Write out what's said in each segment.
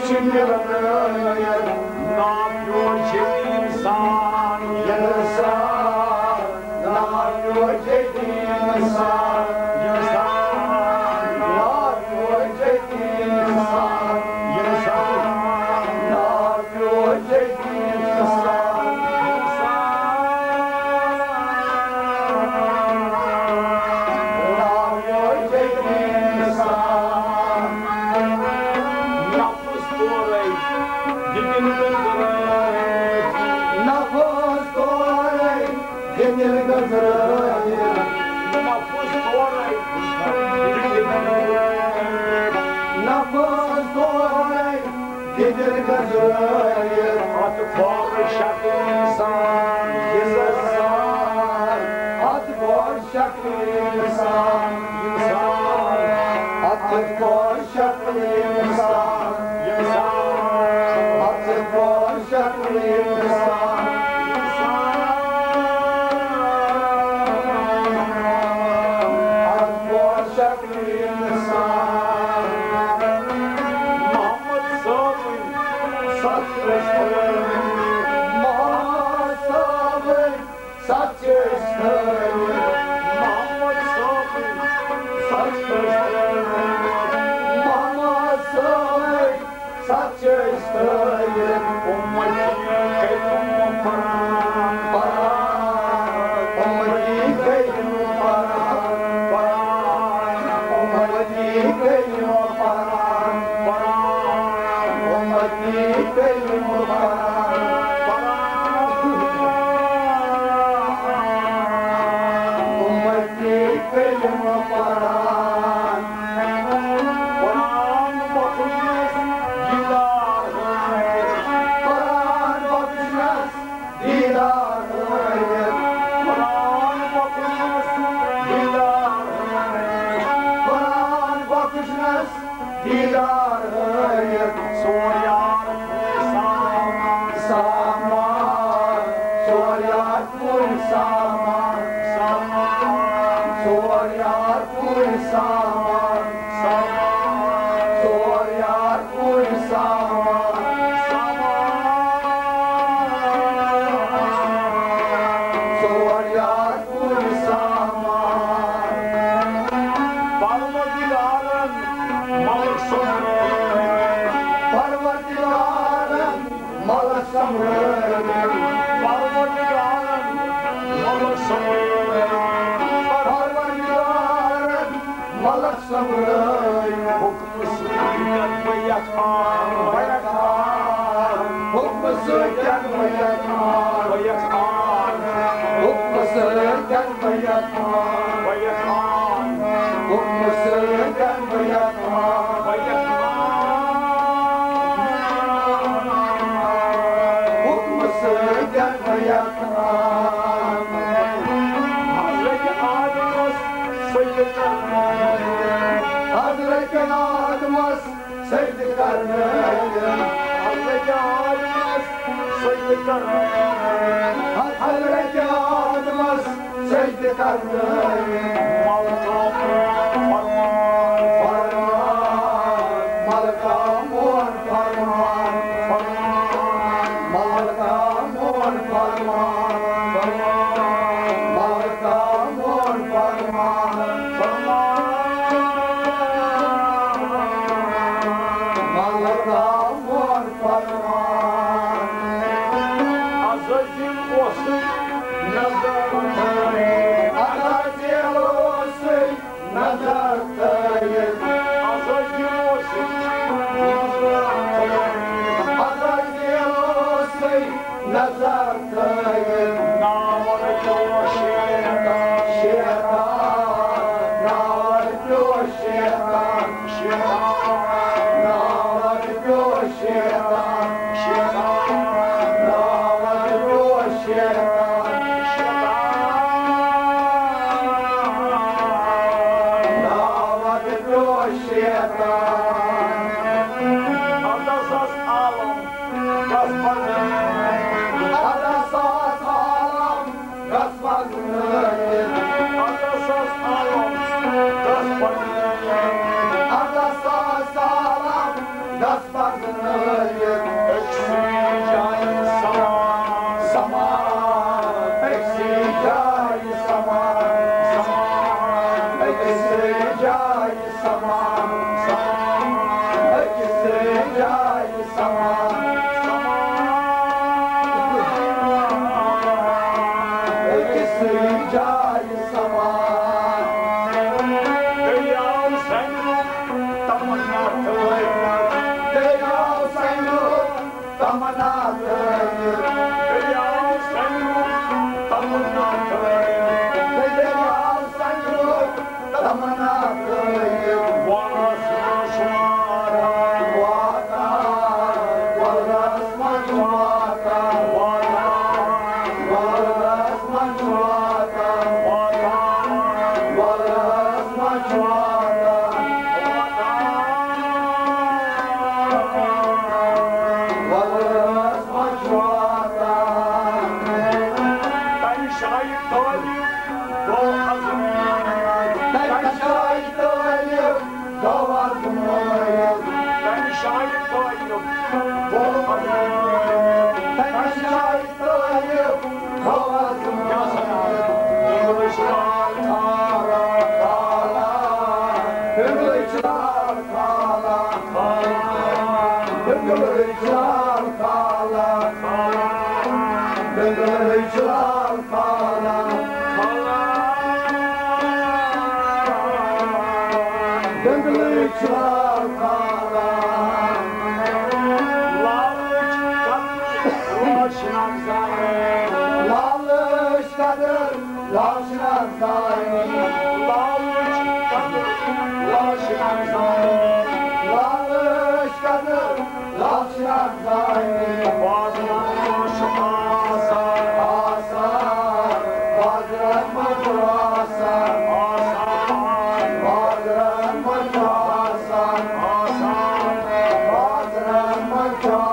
şimdi bakıyor. Ne yapıyor cenni insan? İnsan, ne yapıyor cenni insan? İnsan, Ne yapıyor cenni insan? insan, Ne yapıyor cenni insan? Ne yapıyor cenni insan? Nafız doğrayı, dibini döndürür. Nafız doğrayı, dil götürür. Nafız doğrayı, dibini döndürür. Nafız doğrayı, dil götürür. Atı konuşan insan, İnsan, at boşak insan. insan, At boşak insan. insan, At boşak insan. At boşak insan. Muhammed Sabi, Saçları masalı, saçları Muhammed Sabi, saçları masalı, saçları ummeti kaydım para, para, ummeti kayım para, ummeti kayım para, ummeti kayım para. Ummeti kayım para. Kur'an bakışmaz didarı. Kur'an bakışmaz didarı. Saman, soryar kul saman. Soryar kul saman. Soryar kul saman. Soryar kul saman. Parvatigarın malı samrı. Parvatigarın malı samrı. Hukmu sürken bayakar. Hukmu sürken bayakar. Hukmu sürken bayakar. Hukmu sürken bayakar. Hazreti Adımız sevdi karnını. Hazreti Adımız sevdi karnını. Hazreti Adımız sevdi karnını. Farman, malkamur farman. Malkamur farman. Malkamur farman. Malkamur farman. Azazil olsun nazarına. Azazil olsun nazartayım. Azazil olsun Azazil olsun nazartayım. navarı şeytan. Şeytan, navardı şeytan. Navardı şeytan. Navardı şeytan. Navardı şeytan. Adasaz alam gaspadı. Adasaz alam gaspazlıyım. Adasaz alam gaspadı. Adasaz alam gaspazlıyım. جای سمان کسی جای سمان Dünya senin tamına tığıyır. Dünya senin tamına tığıyır. Dünya senin tamına tığıyır. Dünya senin tamına tığıyır. Varasın şuara. Ben şahit olayım. Doğ hazır. Ben şahit olayım. Doğ hazır. Kılıçlar kara kala. Kılıçlar kala kala. Kılıçlar kala kala. Kılıçlar kala kala. Kılıçlar kala. Lalış kadır, laşına zayni. Lalış kadır, laşına zayni. Lalış kadır, laşına zayni. Vazgeç asar, asar. Vazgeç asar, asar. Vazgeç asar, asar. Vazgeç asar,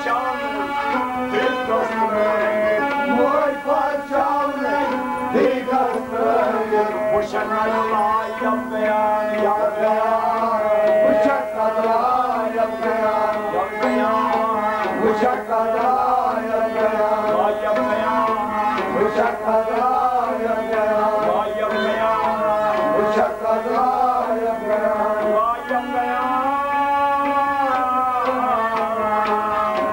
parçamız dik dostum. Moj parçamız dik dostum. Bu şekerler yapmayan yapmayan. Bıçaklara yapmayan, Yapmayan. bıçaklara yapmayan, Vay yapmayan. bıçaklara yapmayan, Vay yapmayan. bıçaklara yapmayan, Vay yapmayan.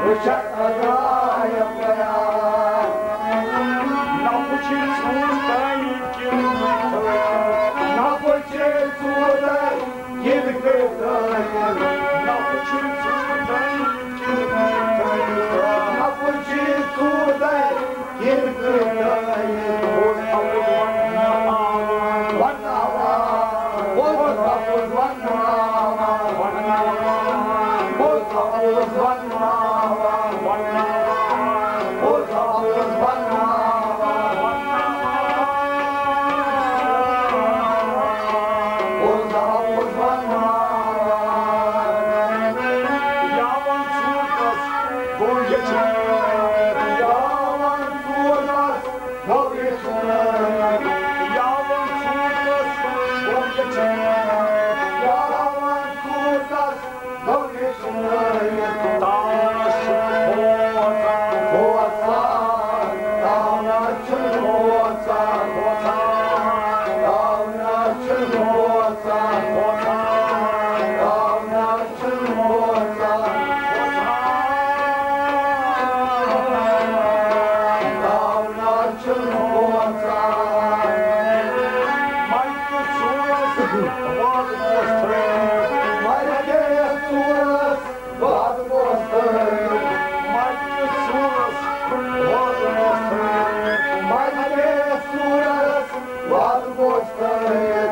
bıçaklara yapmayan. Napuçin sultan yıkıldı. Napuçin sudan yıkılır, Napuçin sultan yıkıldı. napuçin sudan yıkılır. Vannava, Bozkapuz vannava, Bozkapuz vannava, Bozkapuz vannava, Bozkapuz vannava. Yavan sultas bu gece. Yalan sudas, yol geçer. Yavan sultas bu gece. Yalan sudas, yol geçer. Taşı boğazan. Boğazan, dağına çın boğazan, dağına çın boğazan, dağına çın boğazan, dağına çın boğazan. Майку sultas var boştur. Margeye suras, vad boğazan, Майку sultas var boştur. margeye suras, vad boğazan.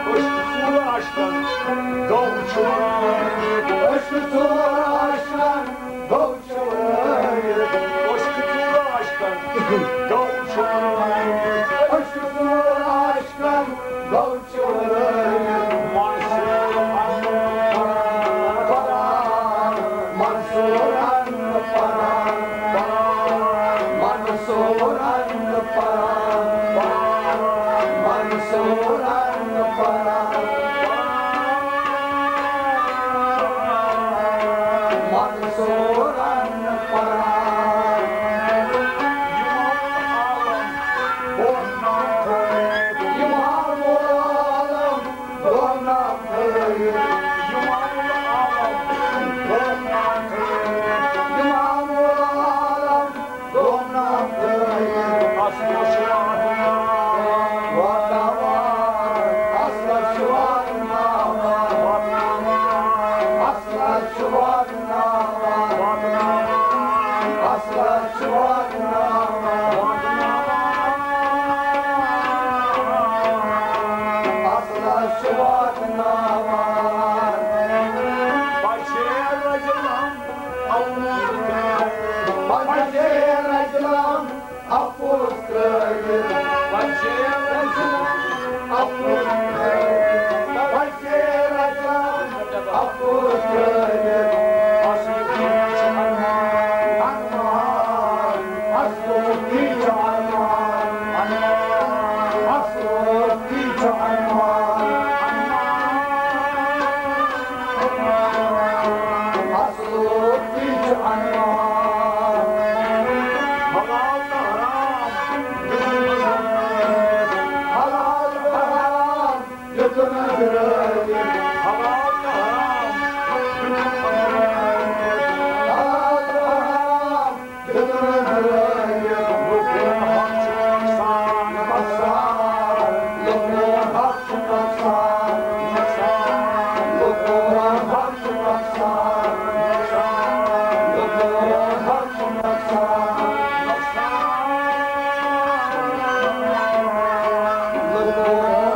Koşkusunu aşkın doğuşular. Koşkusunu aşkın doğuşular. Mansur Look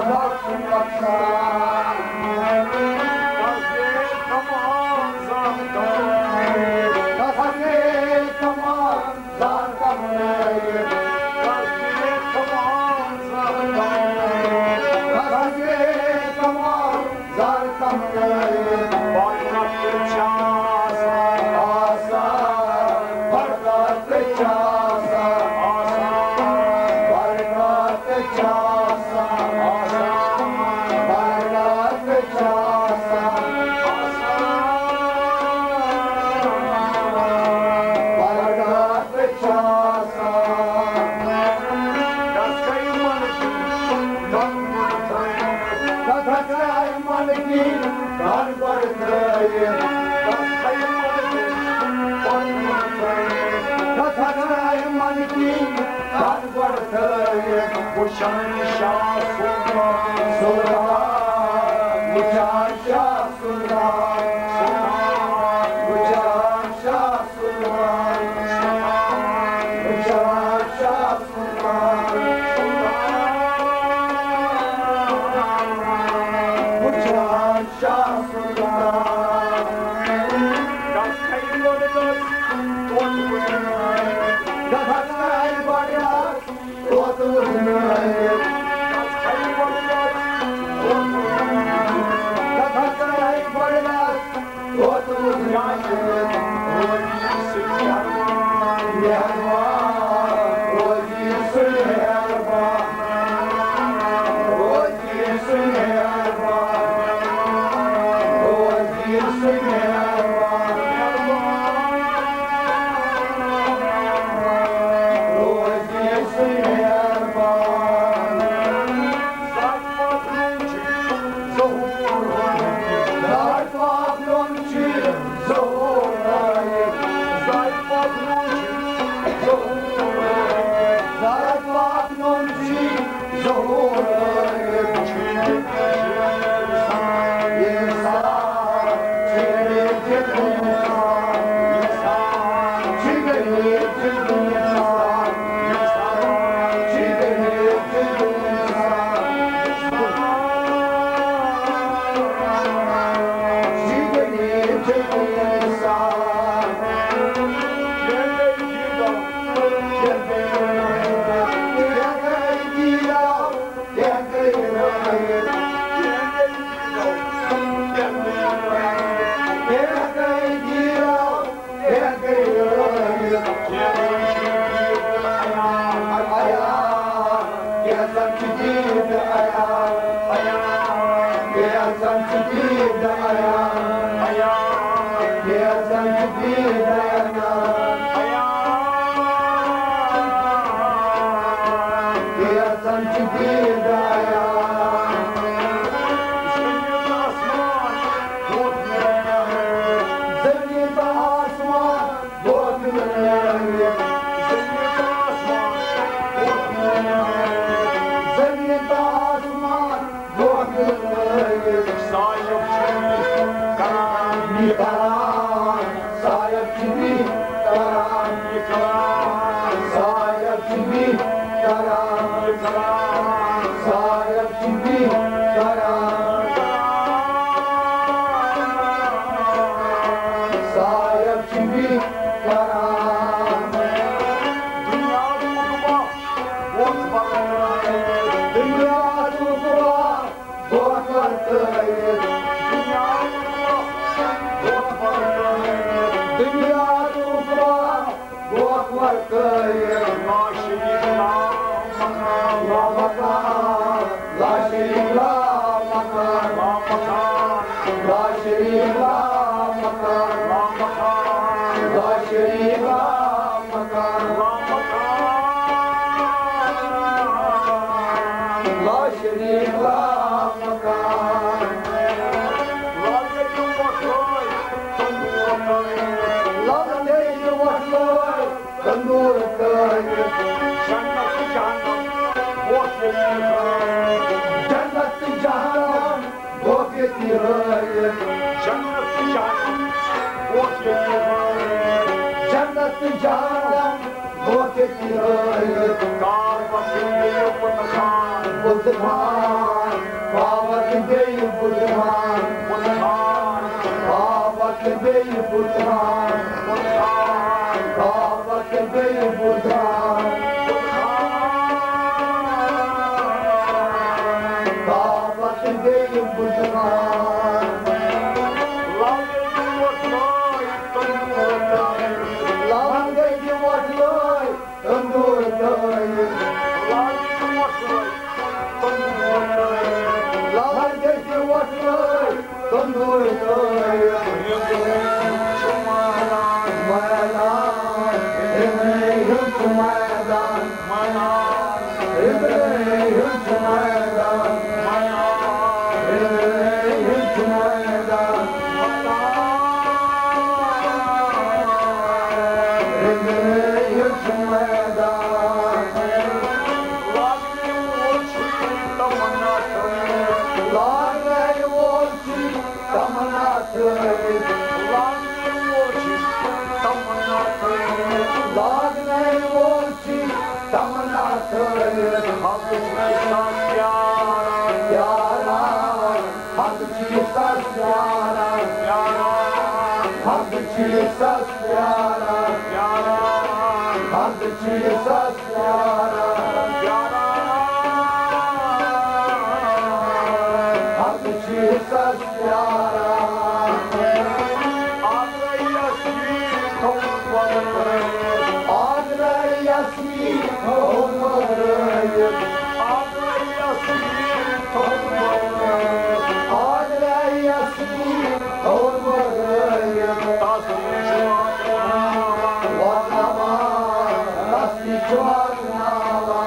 Come Ладной волчи, там она тает. Ладной волчи, там она тает. Яра, хадчи сас яра. Хадчи сас яра. Хадчи сас яра. Хадчи сас яра. Adra yasmin olmalıyım. Adra yasmin olmalıyım. Vadama, tasmi çuvatnama.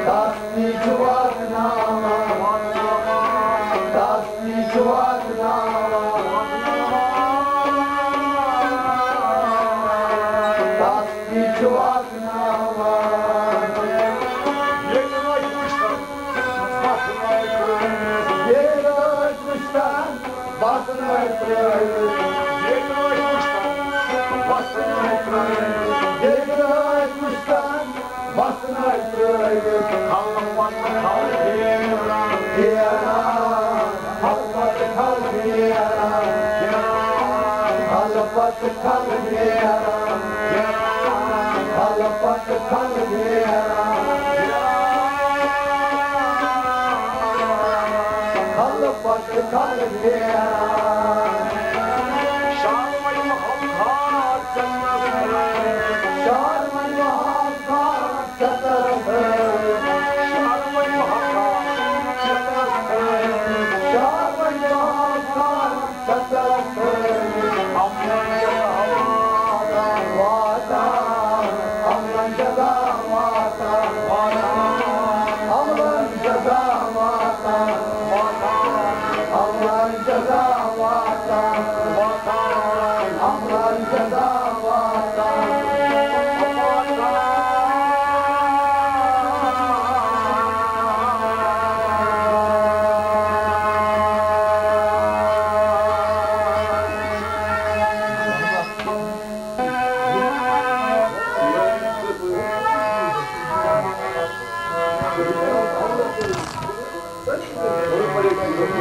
Tasmi çuvatnama. Tasmi çuvatnama. Tasmi çuvatnama. Yekuştan basını ötürüyor. Yekuştan basını ötürüyor. Diyara, halvatı kal diyara. Halvatı kal diyara. Halvatı kal diyara. Halvatı kal diyara. Şarman muhakkak çatırdı. Şarman muhakkak çatırdı. Vata, amran ceza vata. Amran ceza vata. Amran ceza vata. Amran ceza vata. Thank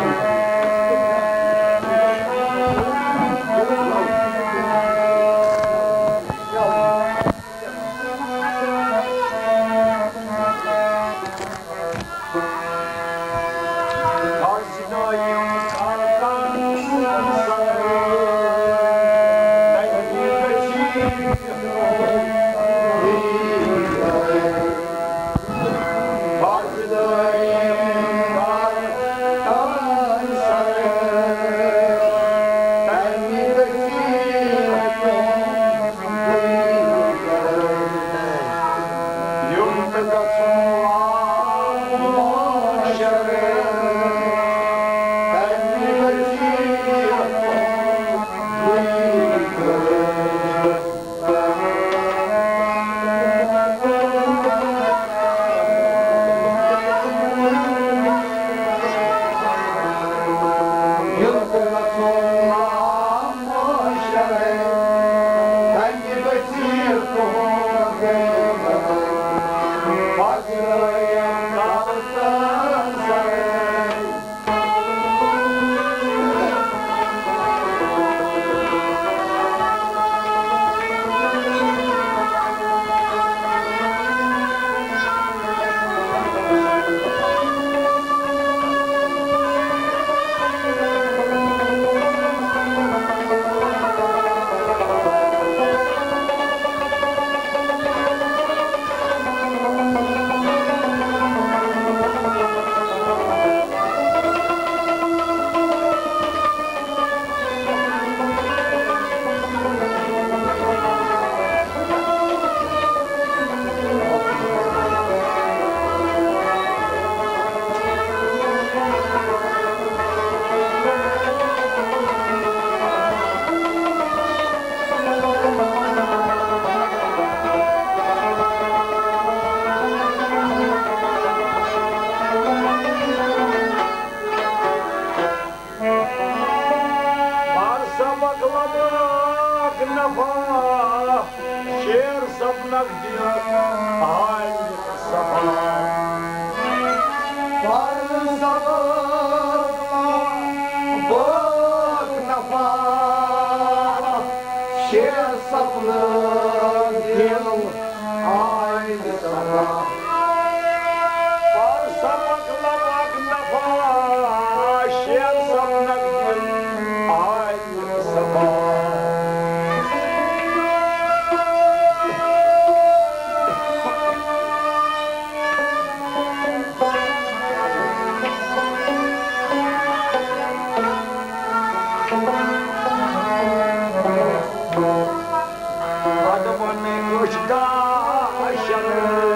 you. sapnak diyor aynı sabah. Var sabırla bak nafa, şey saplı dil aynı sabah. Var sapakla bak nafa, şer sapnak diyor aynı sabah. Adamın kuşta aşarı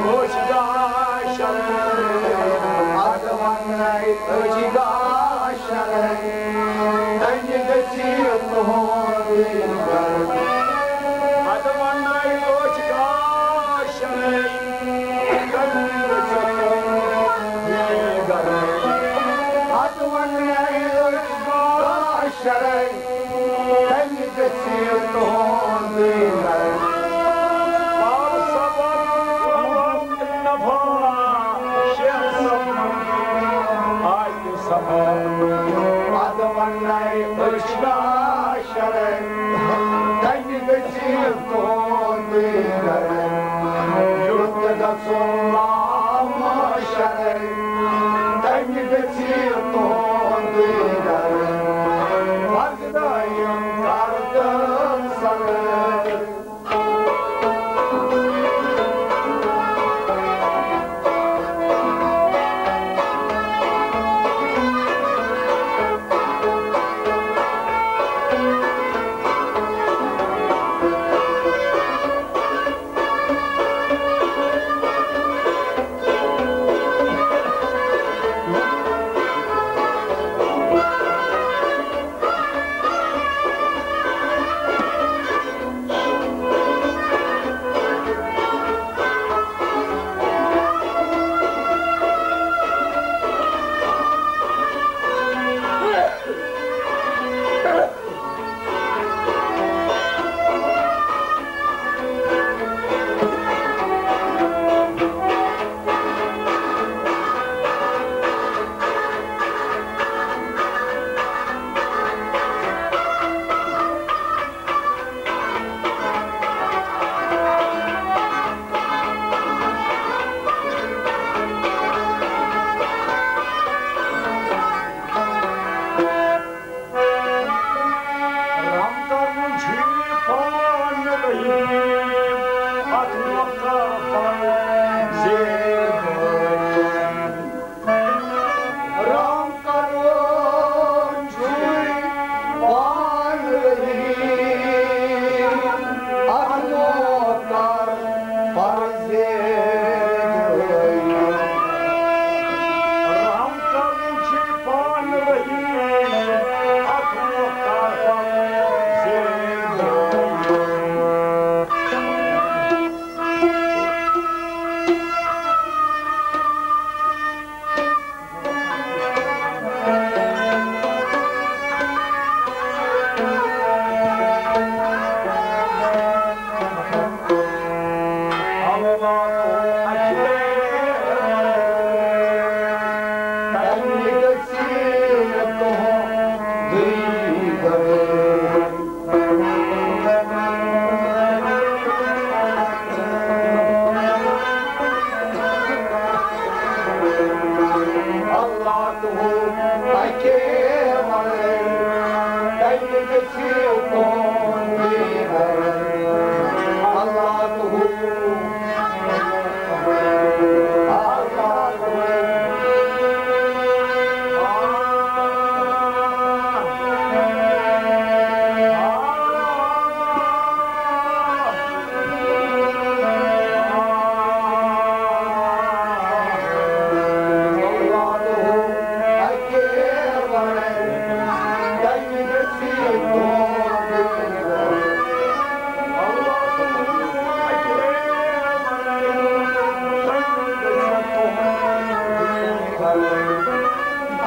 kuşta aşarı adamın kuşta aşarı gönlü Bağır sabah kulağım nafa, şer sapnak aynı sabah.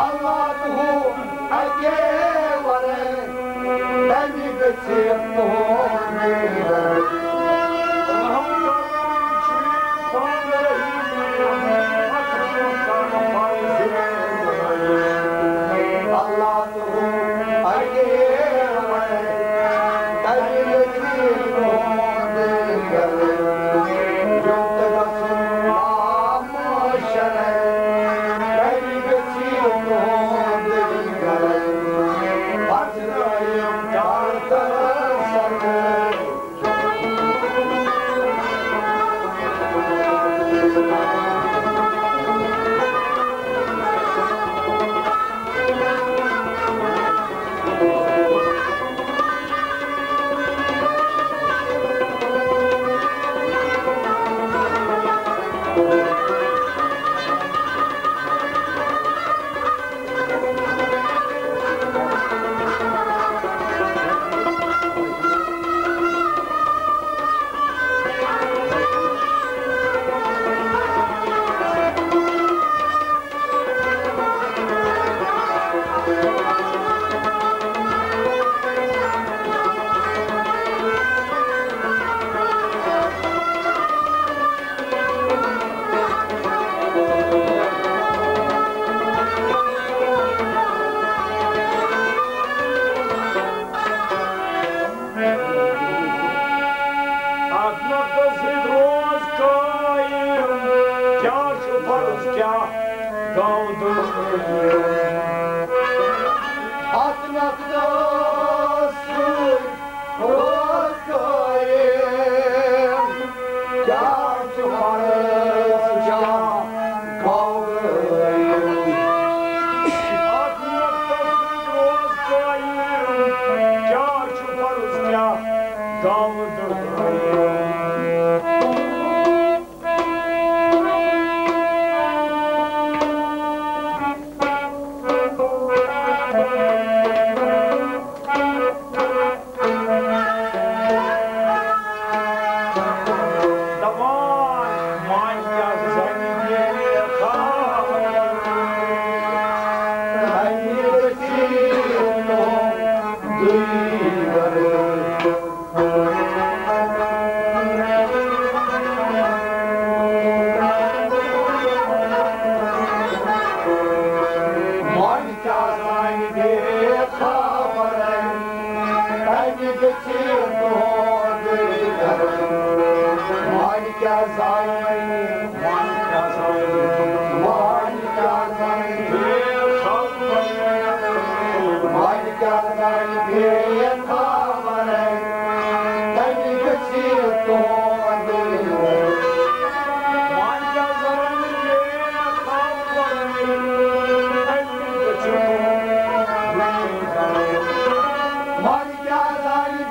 Allah tu agevare beni geçip doğru Allah tu agevare beni geçip doğru yurtta kasım maşere beni geçip doğru Bacırayım kartır sarı Atmakta suy roskayım Kâr çıkarınca kavgayım Atmakta suy roskayım Kâr çıkarınca kavgayım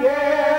Yeah.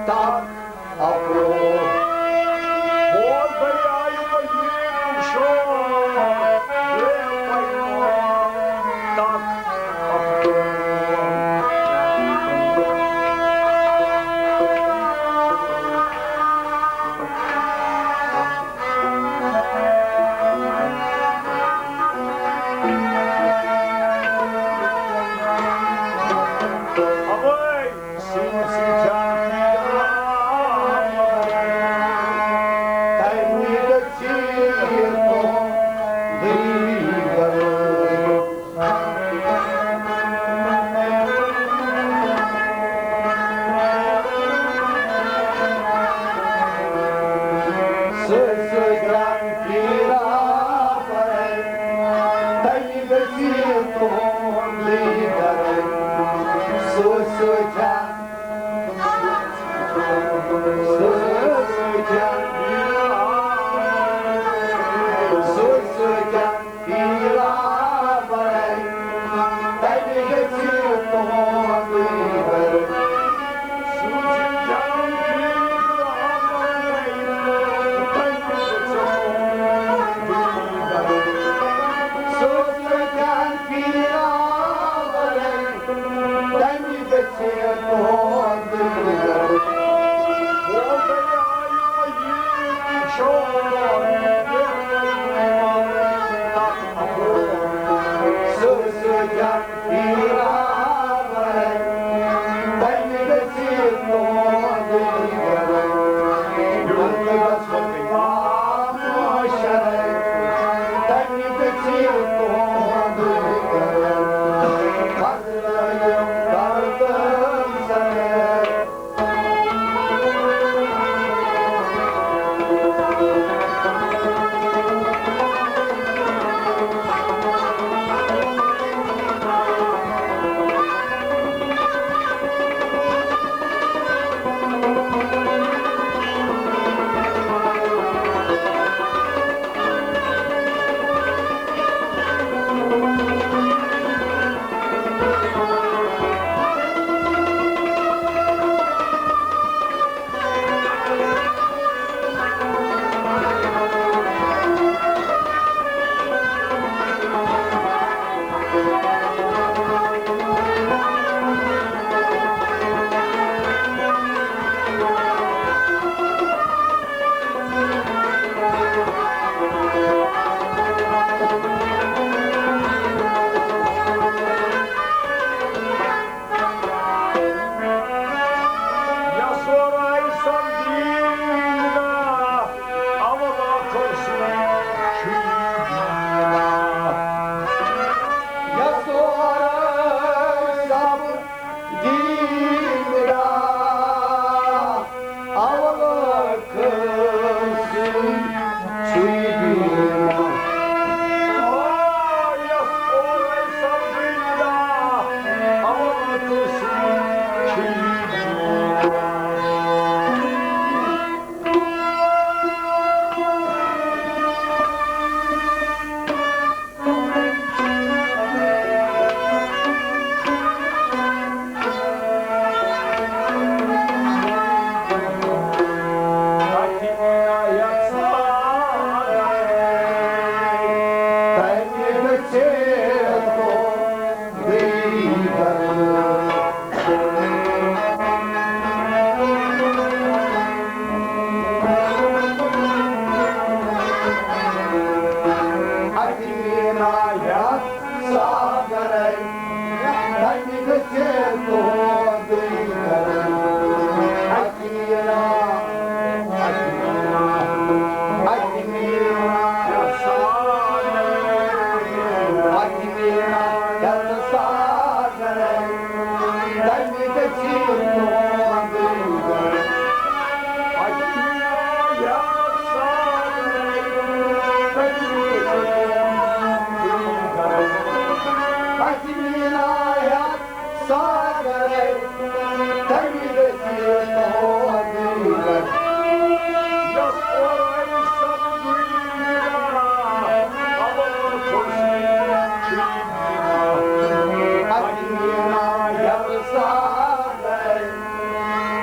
так опор. Благодаряю моей душой, не пойму, так опор. А вы, синь сетянки,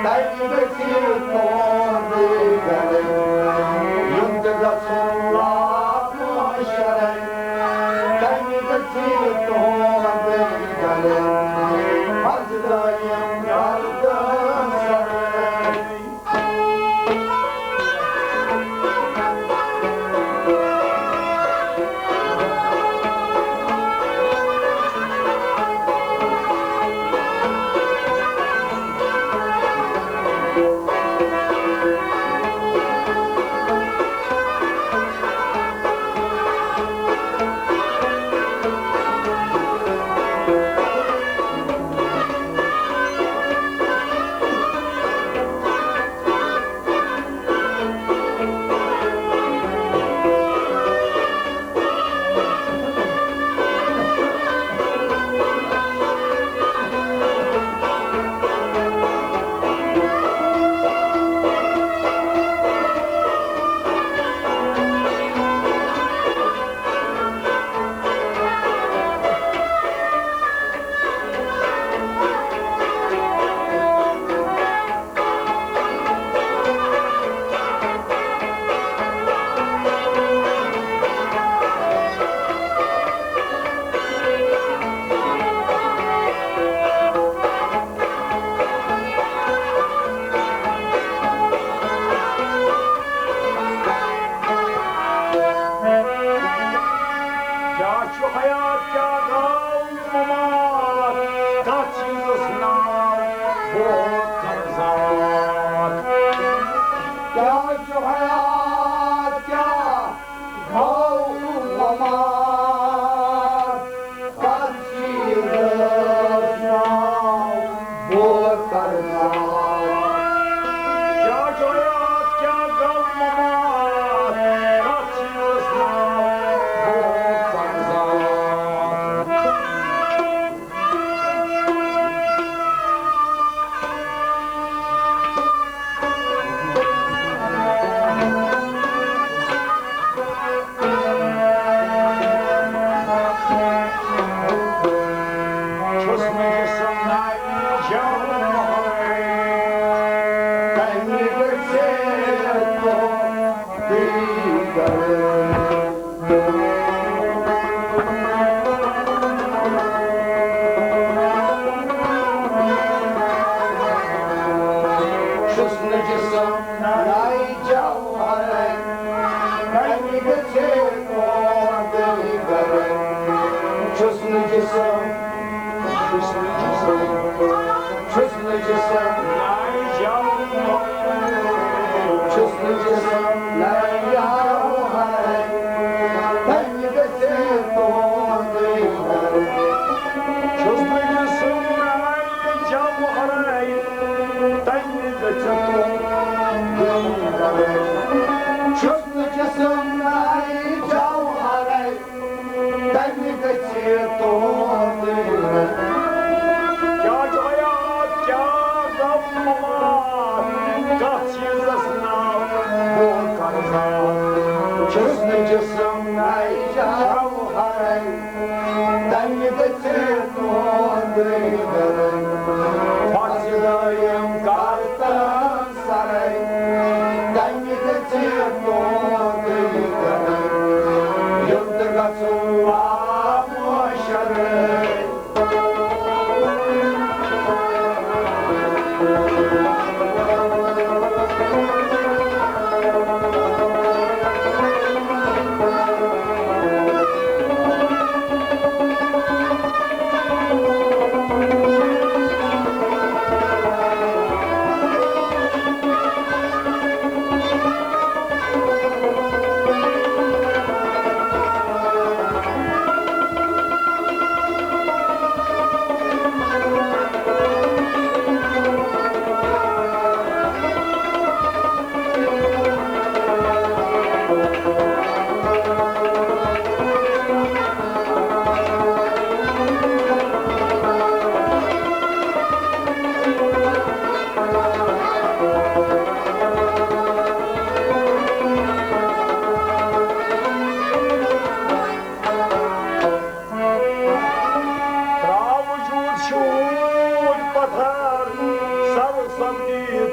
Thank you.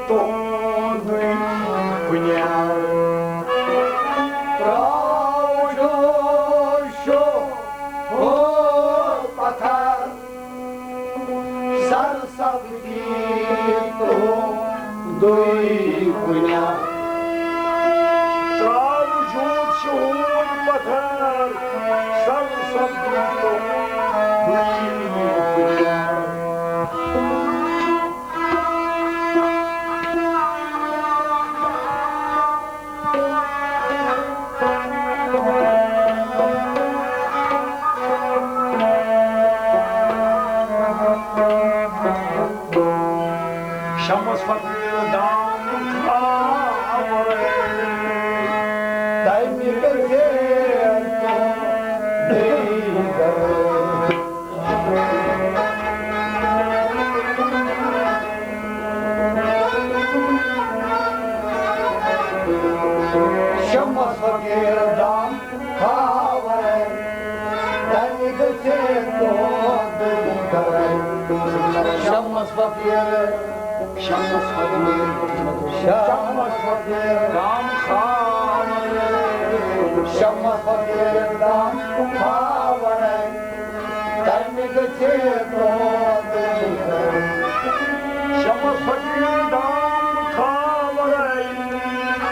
todui pânear. Traujoșo, o patar, s-ar s-a doi pânear. Traujoșo, o patar, s-ar s-a doi pânear. Și-am sfătuit Domnul Clavăre, Dai mică certo de gără. Și-am sfătuit Domnul Clavăre, dai mică certo de gără. Și-am sfătuit și-am sfătuit Și-am sfătuit Domnul Clavăre, Și-am sfătuit Domnul Clavăre, dai mică certo de gără. și-am sfătuit Domnul Clavăre,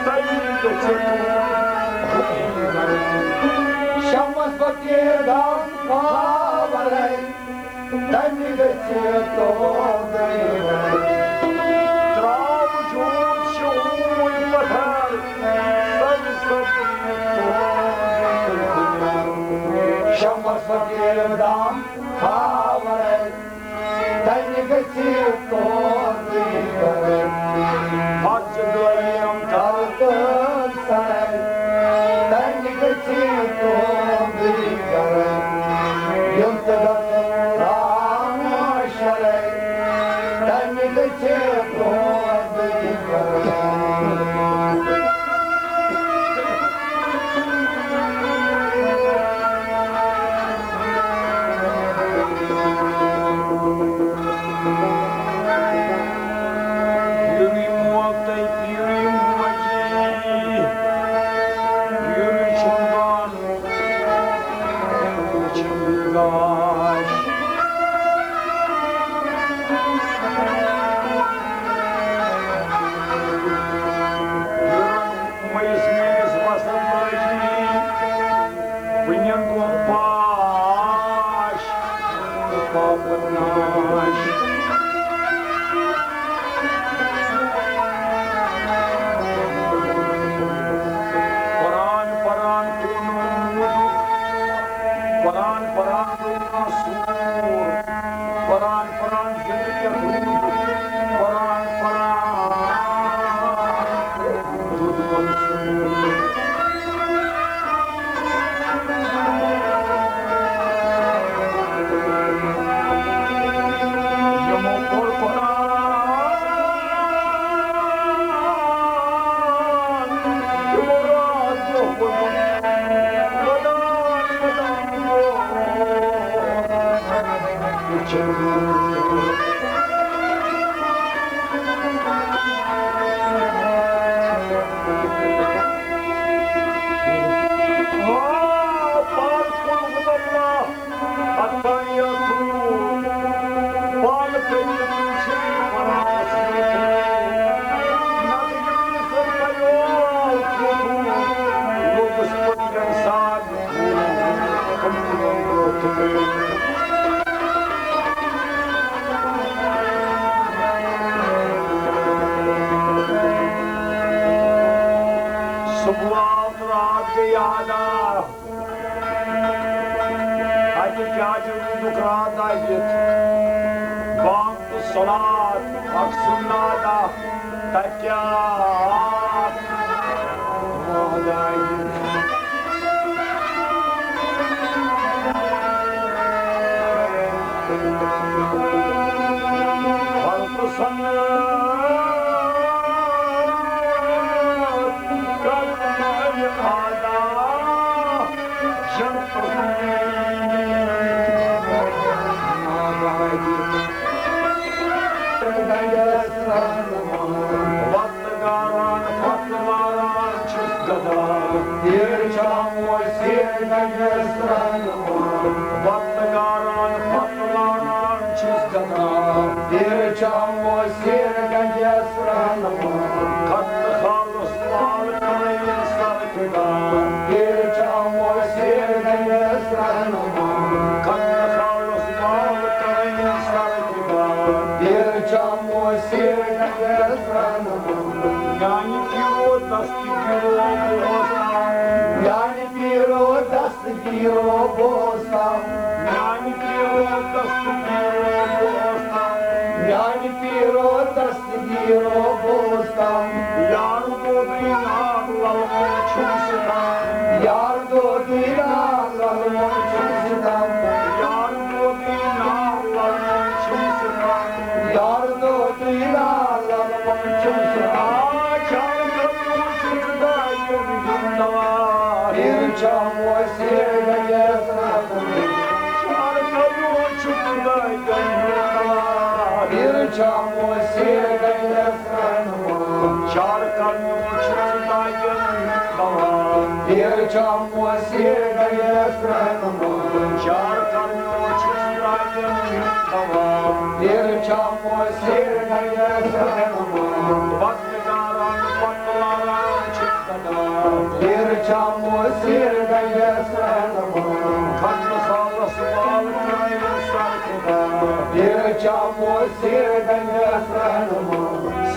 dai mică certo. Și-am sfătuit Domnul Clavăre, dai mică certo de gără. Traujoșo, o patar, s-ar s-a Și-am sfătuit Domnul Clavăre, dai mică certo de gără. face glăiem Altă-n sare, dai mică certo de gără. Eu-mi te dau la moșare, dai mică certo de gără. Yuri motai, yuri moji, yuri chundan, chungash. Yuri moismes vasamaji, pânyan gompash, papanash. Paran paran tunuduk, paran paran tunasur, paran paran zilkatuduk, paran paran tudvansur. Yamokor paran, yamorad dohon, vadan Salat, aksunada, takyat, madayim. Farklı sanat, kalmayı ada, madayim. Yani piro dasti piro bosta. Yani piro dasti piro bosta. Yani piro dasti piro bosta. Yani piro dasti piro bosta. Yar godina lalmo chusita. Yar godina lalmo chusita. Yar godina lalmo chusita. Yar godina lalmo chusita. Char kalu chusita yurginda. Bir çam o sirgeye sardım. Char kalu chusita yurginda. Bir çam o sirgeye sardım. Char kalu chusita yurginda. Bir çam o sirgeye sardım. Char kalu chusita yurginda. Bir çam o sirgeye sardım. Bakkaran patlaran çıktada. Bir çam o sirgeye sardım. Kanlı sallası bal kayın sarkıda. Bir çam o sirgeye sardım.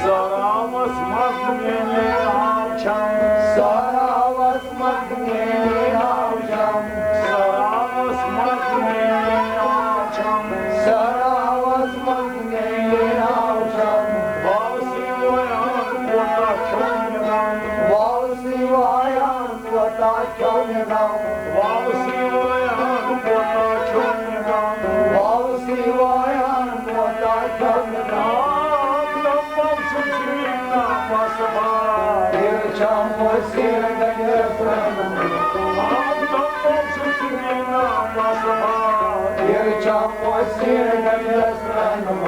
Saramız mazmeni alçam. Sana basmak neyin avcam. Saramız mazmeni alçam. Sana basmak neyin avcam. Bağısı boyan boda köyünden. Bağısı vayan vata köyünden. Bağısı boyan boda köyünden. Bağısı vayan vata köyünden. Ağlam bağımsın suyuna basıbar. Bir çam o sirgeye sardım. Ağlam bağımsın suyuna basıbar. Bir çam o sirgeye sardım.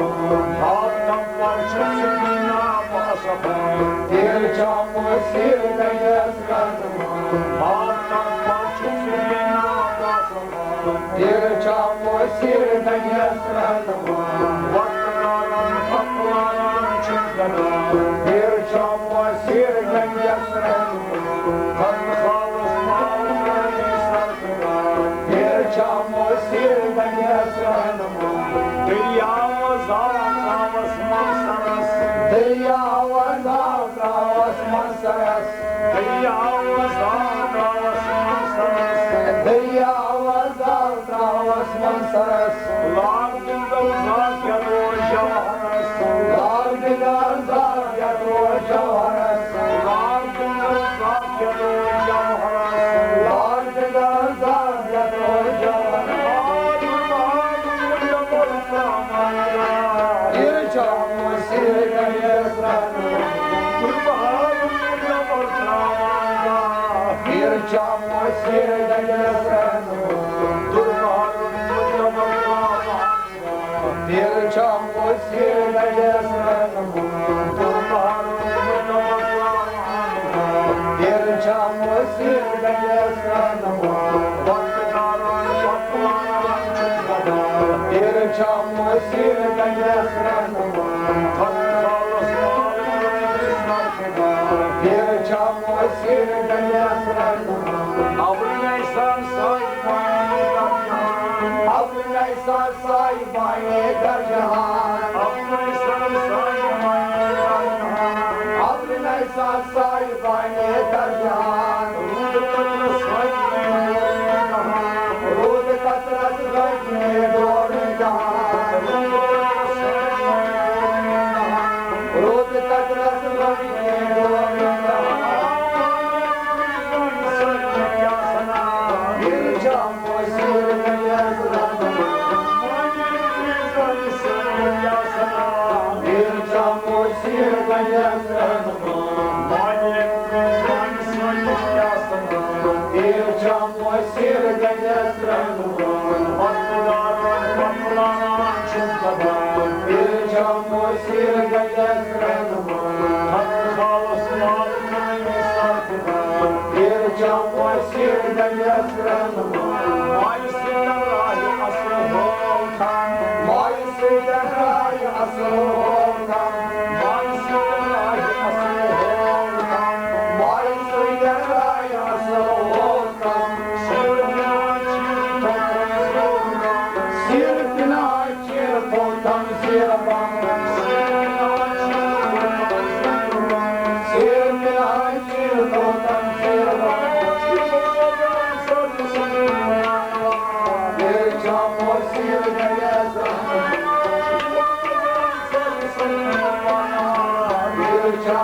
Ağlam bağımsın suyuna basıbar. Bir çam o sirgeye sardım. Ağlam bağımsın suyuna basıbar. Bir çam o sirgeye sardım. Bakkaran patlaran çıktada. Bir çam o sirgeye sardım. Kanlı havuz mağrurayı sarkıda. Bir çam o sirgeye sardım. Dünyamız ağlamaz mansaras. Dünyamız ağlamaz mansaras. Dünyamız ağlamaz mansaras. Dünyamız ağlamaz mansaras. Lardında uzak yadur javaras. Lardında uzak yadur javaras. Lardında uzak yadur javaras. Lardında uzak yadur javaras. Bir çam o sirgeye sardım. Bir çam o sirgeye sardım. Bir çam o sirgeye sardım. Bir çam o sirgeye sardım. Bir çam o sirgeye sardım. Bir çam o sirgeye sardım. Abdü Neysan sahibi dergahan. Abdü Neysan sahibi dergahan. Rud katrat gayne dor jahan. Rud katrat gayne dor jahan. Bir çam o sirgeye sardım. Bir çam o sirgeye sardım. Bir çam o sirgeye sardım. Bir çam o sirgeye sardım. Bir çam o sirgeye sardım. Mayısı'dan ay asıl oldan.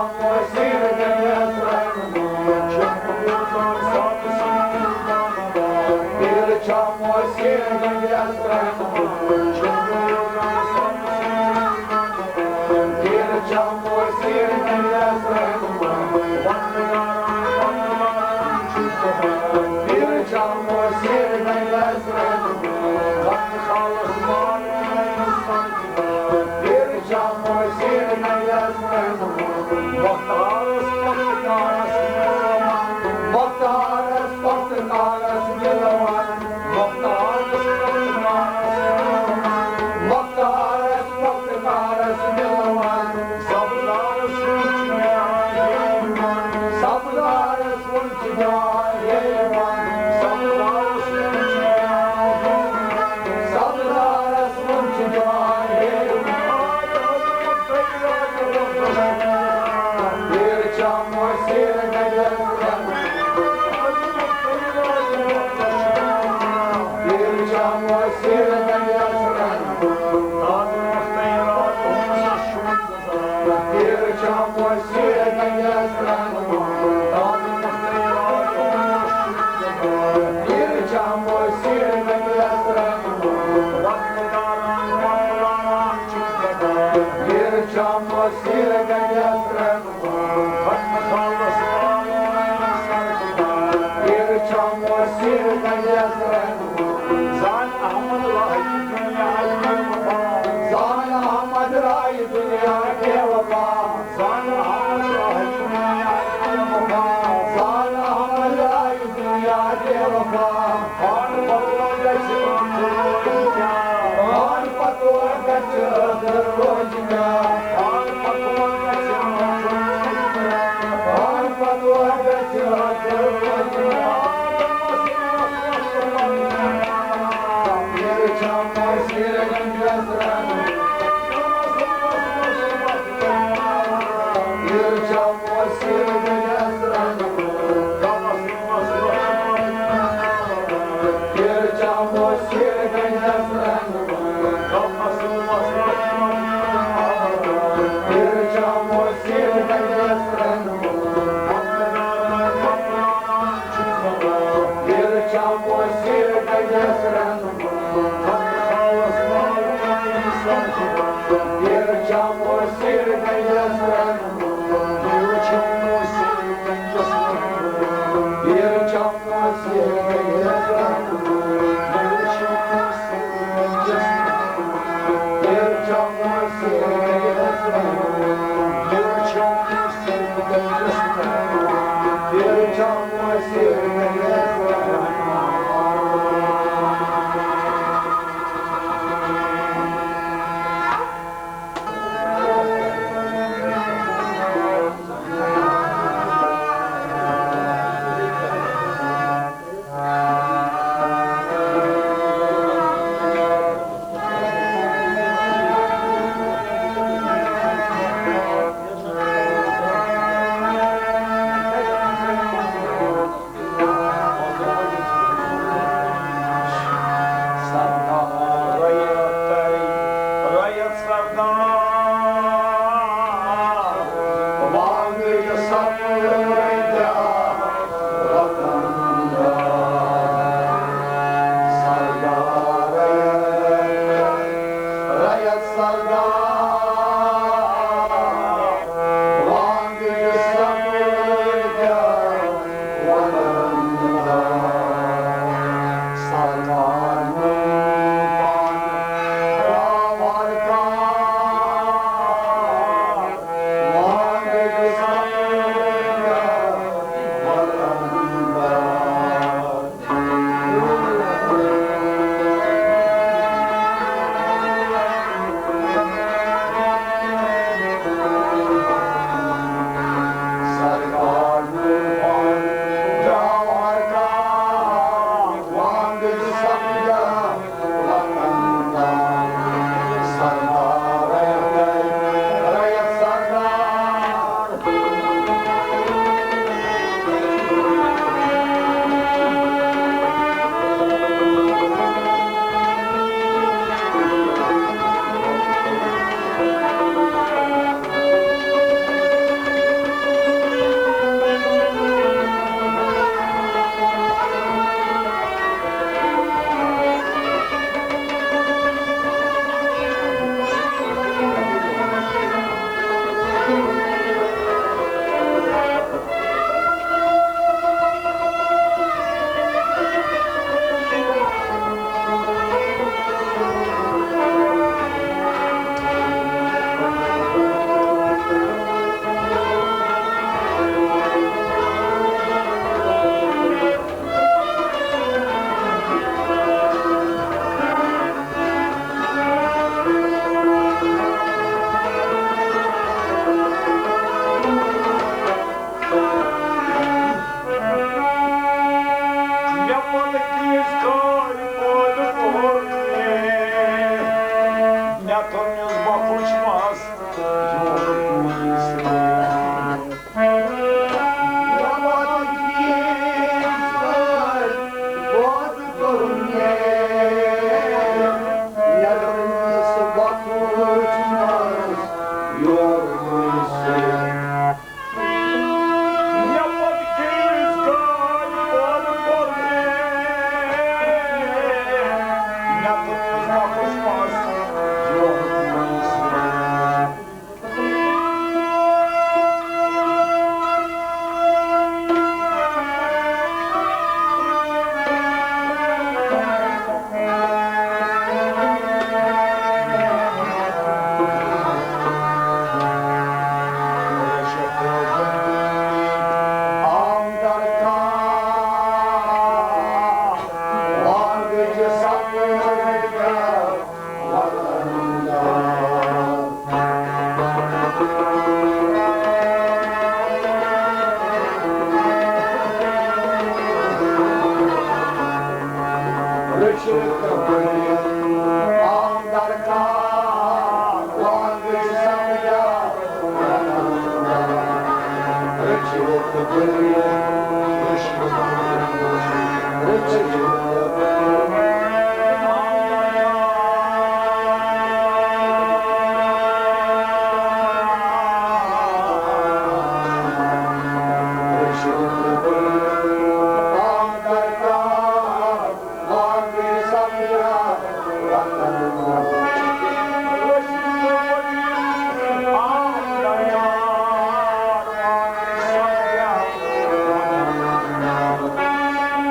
Hallelujah.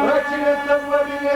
Răcine să-mi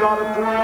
Darkın